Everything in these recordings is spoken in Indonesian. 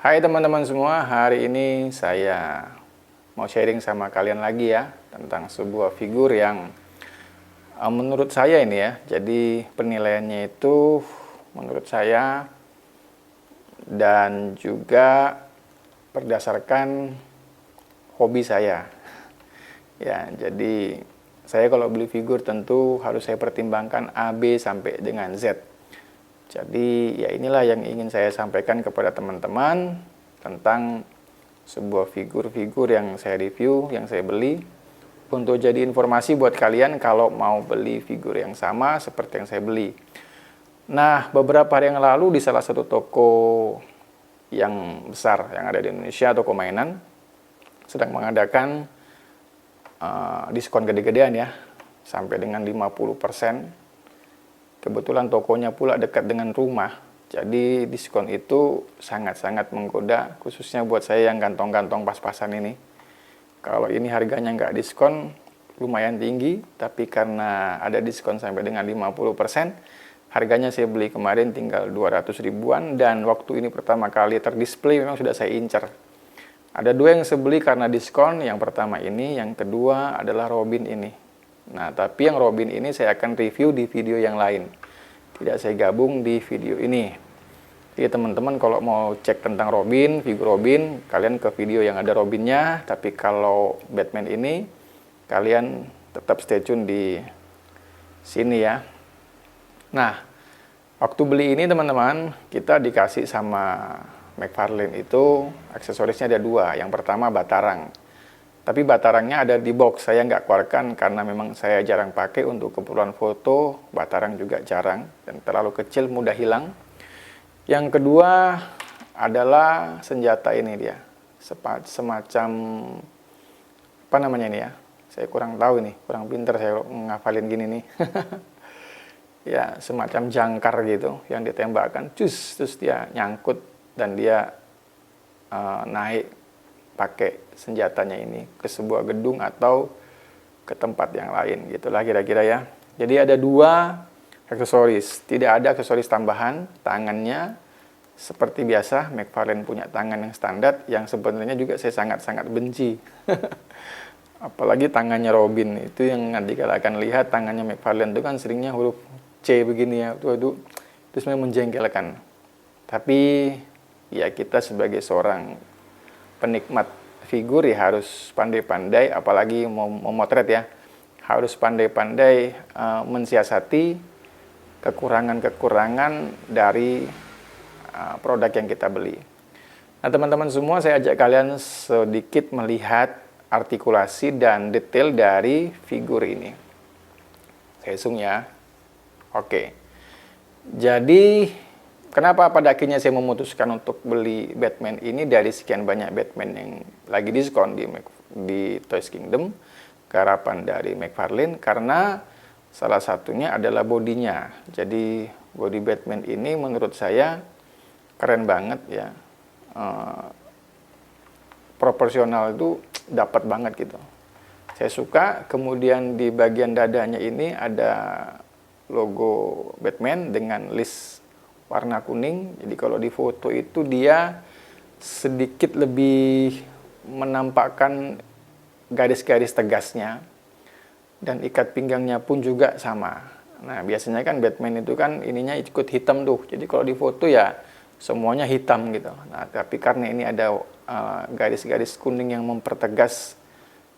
Hai teman-teman semua, hari ini saya mau sharing sama kalian lagi ya tentang sebuah figur yang menurut saya ini ya, jadi penilaiannya itu menurut saya dan juga berdasarkan hobi saya. Ya, jadi saya kalau beli figur tentu harus saya pertimbangkan A, B sampai dengan Z. Jadi ya inilah yang ingin saya sampaikan kepada teman-teman tentang sebuah figur-figur yang saya review, yang saya beli, untuk jadi informasi buat kalian kalau mau beli figur yang sama seperti yang saya beli. Nah, beberapa hari yang lalu di salah satu toko yang besar yang ada di Indonesia, toko mainan, sedang mengadakan diskon gede-gedean ya, sampai dengan 50%. Kebetulan tokonya pula dekat dengan rumah, jadi diskon itu sangat-sangat menggoda, khususnya buat saya yang kantong-kantong pas-pasan ini. Kalau ini harganya nggak diskon, lumayan tinggi, tapi karena ada diskon sampai dengan 50%, harganya saya beli kemarin tinggal 200 ribuan, dan waktu ini pertama kali terdisplay memang sudah saya incer. Ada dua yang saya beli karena diskon, yang pertama ini, yang kedua adalah Robin ini. Nah, tapi yang Robin ini saya akan review di video yang lain. Tidak saya gabung di video ini. Jadi teman-teman kalau mau cek tentang Robin, figur Robin, kalian ke video yang ada Robinnya. Tapi kalau Batman ini, kalian tetap stay tune di sini ya. Nah, waktu beli ini teman-teman, kita dikasih sama McFarlane itu aksesorisnya ada dua. Yang pertama Batarang. Tapi Batarangnya ada di box, saya nggak keluarkan karena memang saya jarang pakai untuk keperluan foto. Batarang juga jarang dan terlalu kecil, mudah hilang. Yang kedua adalah senjata ini dia, semacam apa namanya ini ya, saya kurang tahu ini, kurang pinter saya ngafalin gini nih. Ya, semacam jangkar gitu yang ditembakkan, terus dia nyangkut dan dia naik pakai senjatanya ini ke sebuah gedung atau ke tempat yang lain, gitulah kira-kira ya. Jadi ada dua aksesoris, tidak ada aksesoris tambahan. Tangannya seperti biasa, McFarlane punya tangan yang standar, yang sebenarnya juga saya sangat-sangat benci. Apalagi tangannya Robin, itu yang nanti kalian akan lihat, tangannya McFarlane itu kan seringnya huruf C begini ya, itu sebenarnya menjengkelkan. Tapi ya kita sebagai seorang penikmat figur ya harus pandai-pandai, apalagi mau memotret ya, harus pandai-pandai mensiasati kekurangan-kekurangan dari produk yang kita beli. Nah teman-teman semua, saya ajak kalian sedikit melihat artikulasi dan detail dari figur ini. Saya zoom ya. Oke. Jadi kenapa pada akhirnya saya memutuskan untuk beli Batman ini dari sekian banyak Batman yang lagi diskon di Toys Kingdom, garapan dari McFarlane, karena salah satunya adalah bodinya. Jadi body Batman ini menurut saya keren banget ya, proporsional itu dapat banget gitu. Saya suka. Kemudian di bagian dadanya ini ada logo Batman dengan list warna kuning. Jadi kalau di foto itu dia sedikit lebih menampakkan garis-garis tegasnya, dan ikat pinggangnya pun juga sama. Nah biasanya kan Batman itu kan ininya ikut hitam tuh, jadi kalau di foto ya semuanya hitam gitu. Nah tapi karena ini ada garis-garis kuning yang mempertegas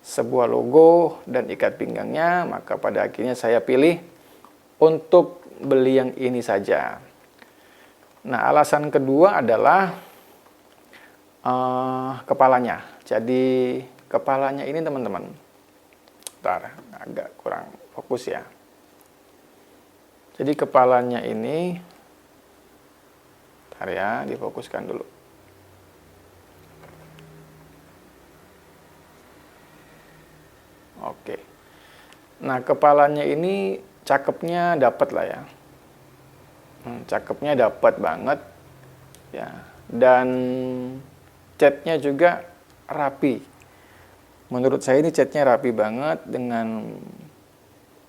sebuah logo dan ikat pinggangnya, maka pada akhirnya saya pilih untuk beli yang ini saja. Nah, alasan kedua adalah kepalanya. Jadi kepalanya ini teman-teman, bentar, agak kurang fokus ya. Jadi kepalanya ini, bentar ya, difokuskan dulu. Oke. Nah, kepalanya ini cakepnya dapat lah ya. Cakepnya dapat banget ya, dan catnya juga rapi. Menurut saya ini catnya rapi banget dengan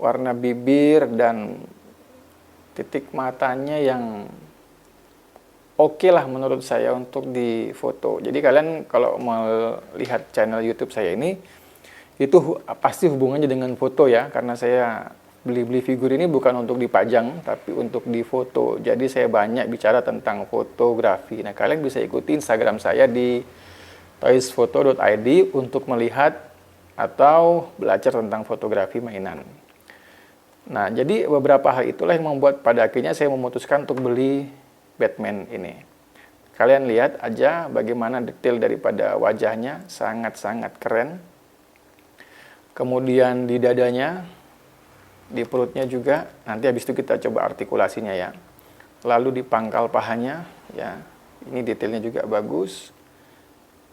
warna bibir dan titik matanya yang oke lah menurut saya untuk difoto. Jadi kalian kalau melihat channel YouTube saya ini, itu pasti hubungannya dengan foto ya, karena saya beli figur ini bukan untuk dipajang, tapi untuk difoto. Jadi saya banyak bicara tentang fotografi. Nah, kalian bisa ikuti Instagram saya di toysphoto.id untuk melihat atau belajar tentang fotografi mainan. Nah, jadi beberapa hal itulah yang membuat pada akhirnya saya memutuskan untuk beli Batman ini. Kalian lihat aja bagaimana detail daripada wajahnya, sangat-sangat keren. Kemudian di dadanya, di perutnya juga, nanti habis itu kita coba artikulasinya ya. Lalu di pangkal pahanya, ya, ini detailnya juga bagus.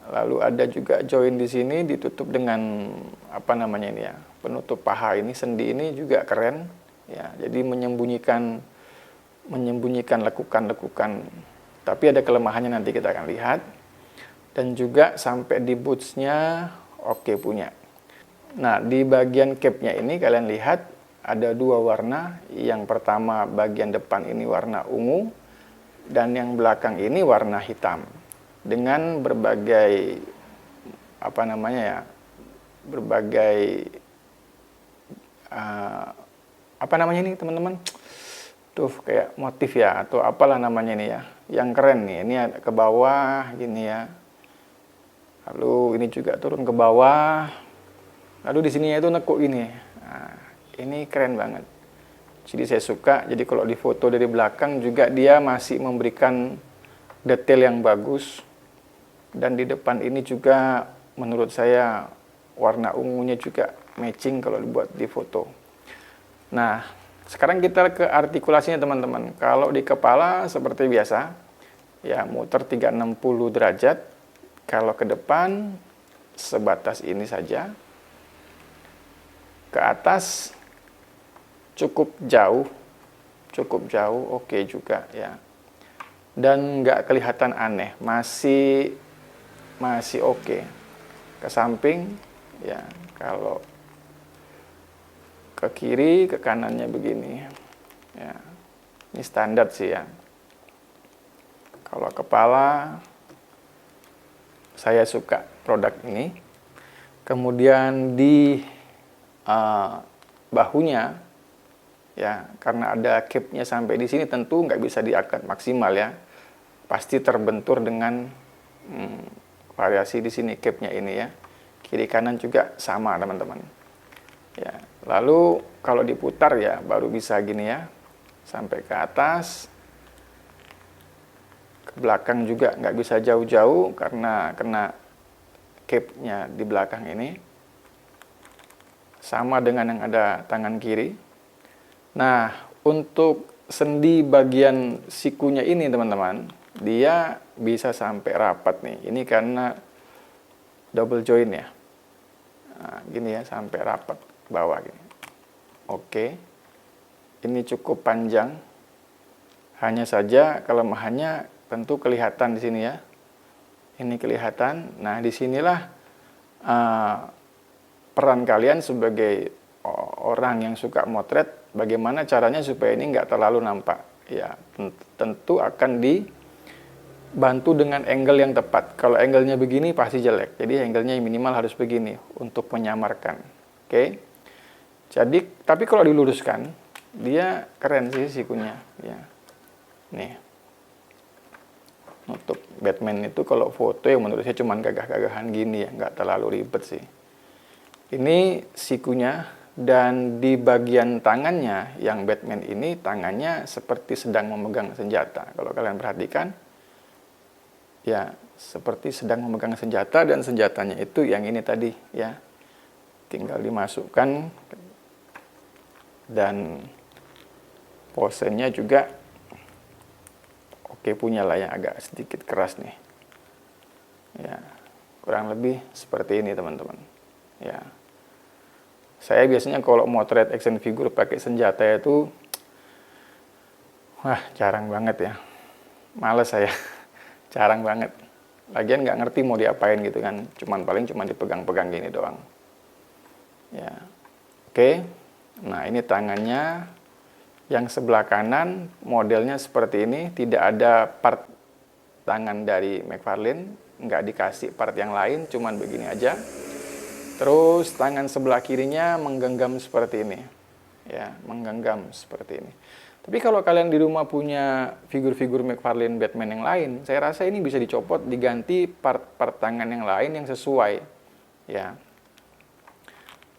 Lalu ada juga join di sini ditutup dengan apa namanya ini ya, penutup paha ini, sendi ini juga keren ya. Jadi menyembunyikan lekukan-lekukan. Tapi ada kelemahannya, nanti kita akan lihat. Dan juga sampai di bootsnya oke punya. Nah, di bagian capnya ini kalian lihat ada dua warna. Yang pertama bagian depan ini warna ungu, dan yang belakang ini warna hitam. Dengan berbagai apa namanya ya, berbagai apa namanya ini teman-teman, tuh kayak motif ya atau apalah namanya ini ya, yang keren nih. Ini ke bawah gini ya, lalu ini juga turun ke bawah, lalu di sini itu nekuk ini. Nah, ini keren banget. Jadi saya suka. Jadi kalau difoto dari belakang juga dia masih memberikan detail yang bagus. Dan di depan ini juga menurut saya warna ungunya juga matching kalau dibuat di foto. Nah, sekarang kita ke artikulasinya teman-teman. Kalau di kepala seperti biasa, ya muter 360 derajat. Kalau ke depan sebatas ini saja. Ke atas cukup jauh, oke juga ya. Dan nggak kelihatan aneh, masih oke. Ke samping ya, kalau ke kiri ke kanannya begini ya, ini standar sih ya. Kalau kepala saya suka produk ini. Kemudian di bahunya ya, karena ada capnya sampai di sini, tentu nggak bisa diangkat maksimal ya, pasti terbentur dengan variasi di sini capnya ini ya. Kiri kanan juga sama teman-teman ya. Lalu kalau diputar ya baru bisa gini ya, sampai ke atas. Ke belakang juga nggak bisa jauh-jauh karena kena capnya di belakang ini. Sama dengan yang ada tangan kiri. Nah, untuk sendi bagian sikunya ini teman-teman, dia bisa sampai rapat nih. Ini karena double joint ya. Nah, gini ya, sampai rapat ke bawah gini. Oke. Ini cukup panjang. Hanya saja kelemahannya tentu kelihatan di sini ya. Ini kelihatan. Nah, disinilah peran kalian sebagai orang yang suka motret. Bagaimana caranya supaya ini nggak terlalu nampak. Ya, tentu akan dibantu dengan angle yang tepat. Kalau angle-nya begini pasti jelek. Jadi angle-nya minimal harus begini untuk menyamarkan. Oke. Jadi, tapi kalau diluruskan, dia keren sih sikunya. Ya. Nih. Nutup Batman itu kalau foto yang menurut saya cuma gagah-gagahan gini ya, nggak terlalu ribet sih. Ini sikunya. Dan di bagian tangannya yang Batman ini, tangannya seperti sedang memegang senjata. Kalau kalian perhatikan, ya seperti sedang memegang senjata, dan senjatanya itu yang ini tadi ya. Tinggal dimasukkan, dan posenya juga oke punya lah, yang agak sedikit keras nih. Ya, kurang lebih seperti ini teman-teman. Ya. Saya biasanya kalau motret action figure pakai senjata itu, wah jarang banget ya. Males saya, jarang banget. Lagian nggak ngerti mau diapain gitu kan. Paling dipegang-pegang gini doang. Ya, oke. Nah ini tangannya yang sebelah kanan, modelnya seperti ini, tidak ada part tangan dari McFarlane, nggak dikasih part yang lain, cuman begini aja. Terus tangan sebelah kirinya menggenggam seperti ini, ya, menggenggam seperti ini. Tapi kalau kalian di rumah punya figur-figur McFarlane Batman yang lain, saya rasa ini bisa dicopot, diganti part-part tangan yang lain yang sesuai, ya.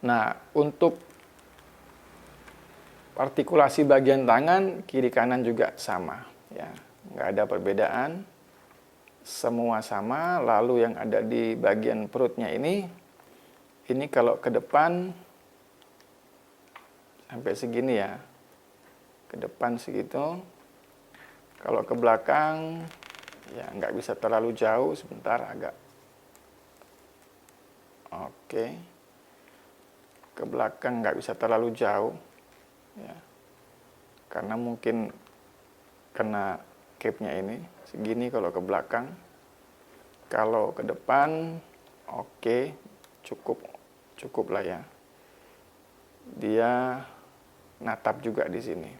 Nah, untuk artikulasi bagian tangan kiri kanan juga sama, ya, nggak ada perbedaan, semua sama. Lalu yang ada di bagian perutnya ini kalau ke depan sampai segini ya, ke depan segitu. Kalau ke belakang ya nggak bisa terlalu jauh, sebentar agak. Oke, ke belakang nggak bisa terlalu jauh ya, karena mungkin kena cape-nya ini segini. Kalau ke belakang, kalau ke depan oke, cukup lah ya, dia natap juga di sini.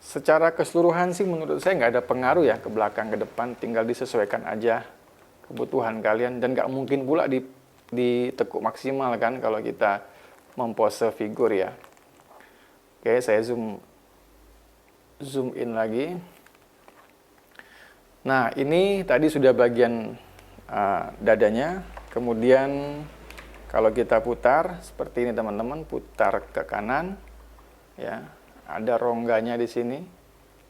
Secara keseluruhan sih menurut saya nggak ada pengaruh ya, ke belakang ke depan, tinggal disesuaikan aja kebutuhan kalian. Dan nggak mungkin pula ditekuk maksimal kan kalau kita mempose figur ya. Oke, saya zoom in lagi. Nah, ini tadi sudah bagian dadanya. Kemudian kalau kita putar seperti ini teman-teman, putar ke kanan ya, ada rongganya di sini.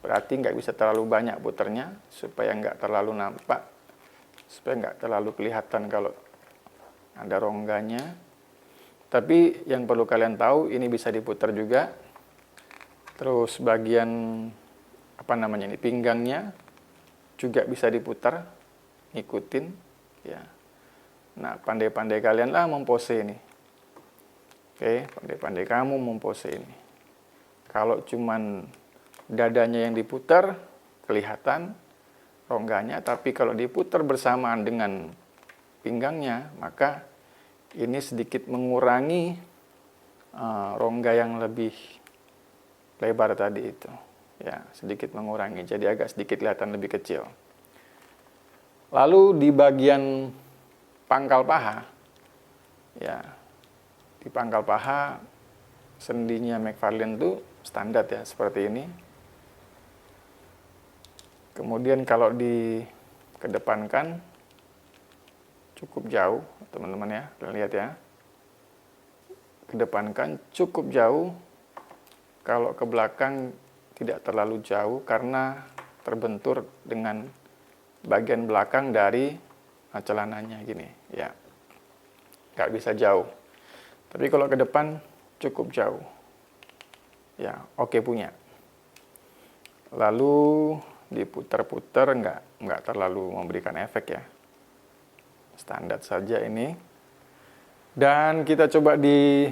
Berarti nggak bisa terlalu banyak putarnya supaya nggak terlalu nampak, supaya nggak terlalu kelihatan kalau ada rongganya. Tapi yang perlu kalian tahu, ini bisa diputar juga. Terus bagian ini, pinggangnya juga bisa diputar, ngikutin ya. Nah, pandai-pandai kalian lah mempose ini. Oke, pandai-pandai kamu mempose ini. Kalau cuman dadanya yang diputar, kelihatan rongganya. Tapi kalau diputar bersamaan dengan pinggangnya, maka ini sedikit mengurangi rongga yang lebih lebar tadi itu. Ya, sedikit mengurangi. Jadi agak sedikit kelihatan lebih kecil. Lalu di bagian pangkal paha, ya, di pangkal paha sendinya McFarlane itu standar ya, seperti ini. Kemudian kalau dikedepankan cukup jauh, teman-teman ya, kalian lihat ya. Kedepankan cukup jauh, kalau ke belakang tidak terlalu jauh karena terbentur dengan bagian belakang dari celananya gini ya, nggak bisa jauh. Tapi kalau ke depan cukup jauh ya, oke punya. Lalu diputar-putar, nggak terlalu memberikan efek ya, standar saja ini. Dan kita coba di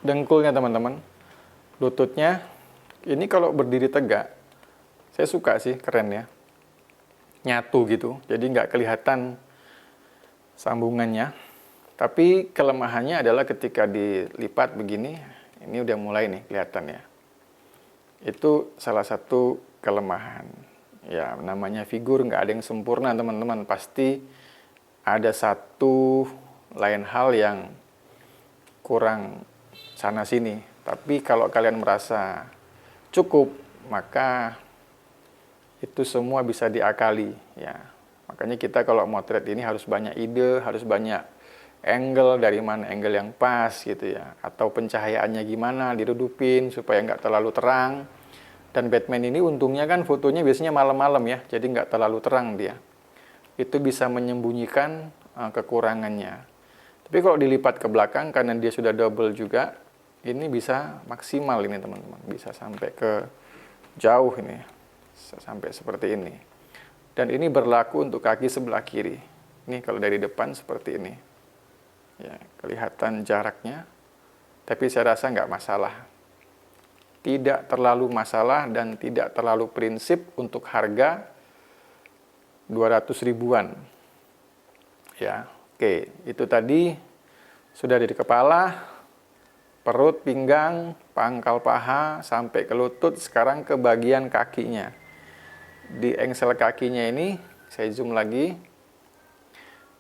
dengkulnya teman-teman, lututnya ini kalau berdiri tegak saya suka sih, keren ya, nyatu gitu, jadi nggak kelihatan sambungannya. Tapi kelemahannya adalah ketika dilipat begini, ini udah mulai nih kelihatan ya. Itu salah satu kelemahan. Ya, namanya figur nggak ada yang sempurna teman-teman. Pasti ada satu lain hal yang kurang sana-sini. Tapi kalau kalian merasa cukup, maka itu semua bisa diakali ya. Makanya kita kalau motret ini harus banyak ide, harus banyak angle, dari mana angle yang pas gitu ya, atau pencahayaannya gimana diredupin supaya nggak terlalu terang. Dan Batman ini untungnya kan fotonya biasanya malam-malam ya, jadi nggak terlalu terang dia. Itu bisa menyembunyikan kekurangannya. Tapi kalau dilipat ke belakang karena dia sudah double juga, ini bisa maksimal ini teman-teman, bisa sampai ke jauh ini, bisa sampai seperti ini. Dan ini berlaku untuk kaki sebelah kiri. Ini kalau dari depan seperti ini. Ya, kelihatan jaraknya, tapi saya rasa nggak masalah. Tidak terlalu masalah dan tidak terlalu prinsip untuk harga 200 ribuan. Ya, oke, itu tadi sudah dari kepala, perut, pinggang, pangkal paha sampai ke lutut. Sekarang ke bagian kakinya. di engsel kakinya ini, saya zoom lagi.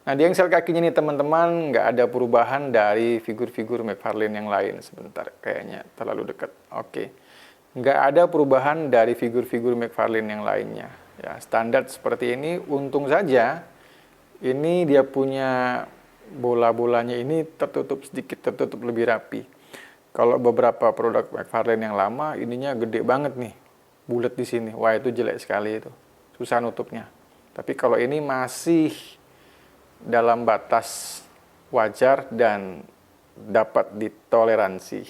Nah, di engsel kakinya ini teman-teman nggak ada perubahan dari figur-figur McFarlane yang lain. Sebentar, kayaknya terlalu dekat. Oke, nggak ada perubahan dari figur-figur McFarlane yang lainnya. Ya, standar seperti ini. Untung saja ini dia punya bola-bolanya ini tertutup sedikit, tertutup lebih rapi. Kalau beberapa produk McFarlane yang lama, ininya gede banget nih, bulat di sini. Wah, itu jelek sekali itu, susah nutupnya. Tapi kalau ini masih dalam batas wajar dan dapat ditoleransi.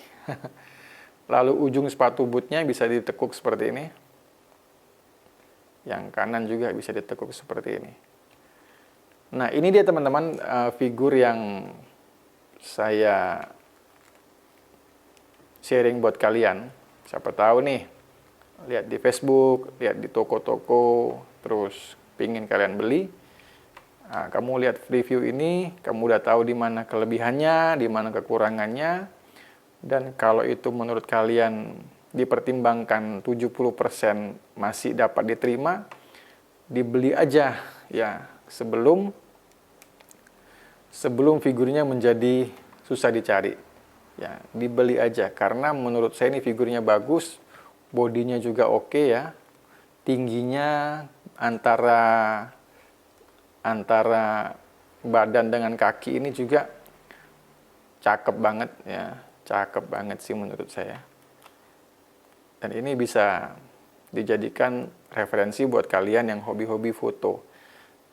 Lalu ujung sepatu bootnya bisa ditekuk seperti ini. Yang kanan juga bisa ditekuk seperti ini. Nah, ini dia teman-teman figur yang saya sharing buat kalian. Siapa tahu nih, lihat di Facebook, lihat di toko-toko, terus pingin kalian beli. Nah, kamu lihat review ini, kamu udah tahu di mana kelebihannya, di mana kekurangannya. Dan kalau itu menurut kalian dipertimbangkan 70% masih dapat diterima, dibeli aja ya sebelum figurnya menjadi susah dicari. Ya, dibeli aja karena menurut saya ini figurnya bagus, bodinya juga oke ya. Tingginya antara badan dengan kaki ini juga cakep banget ya, cakep banget sih menurut saya. Dan ini bisa dijadikan referensi buat kalian yang hobi-hobi foto.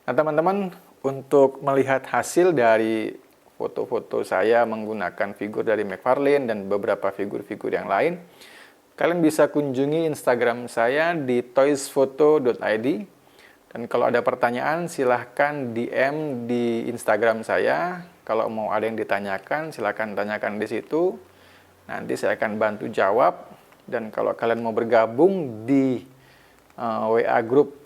Nah, teman-teman, untuk melihat hasil dari foto-foto saya menggunakan figur dari McFarlane dan beberapa figur-figur yang lain, kalian bisa kunjungi Instagram saya di toysphoto.id. Dan kalau ada pertanyaan, silahkan DM di Instagram saya. Kalau mau ada yang ditanyakan, silahkan tanyakan di situ. Nanti saya akan bantu jawab. Dan kalau kalian mau bergabung di WA Group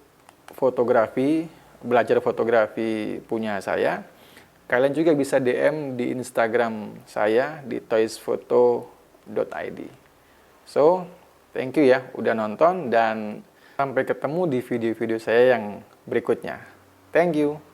Fotografi, belajar fotografi punya saya, kalian juga bisa DM di Instagram saya di toysphoto.id. So, thank you ya udah nonton dan sampai ketemu di video-video saya yang berikutnya. Thank you.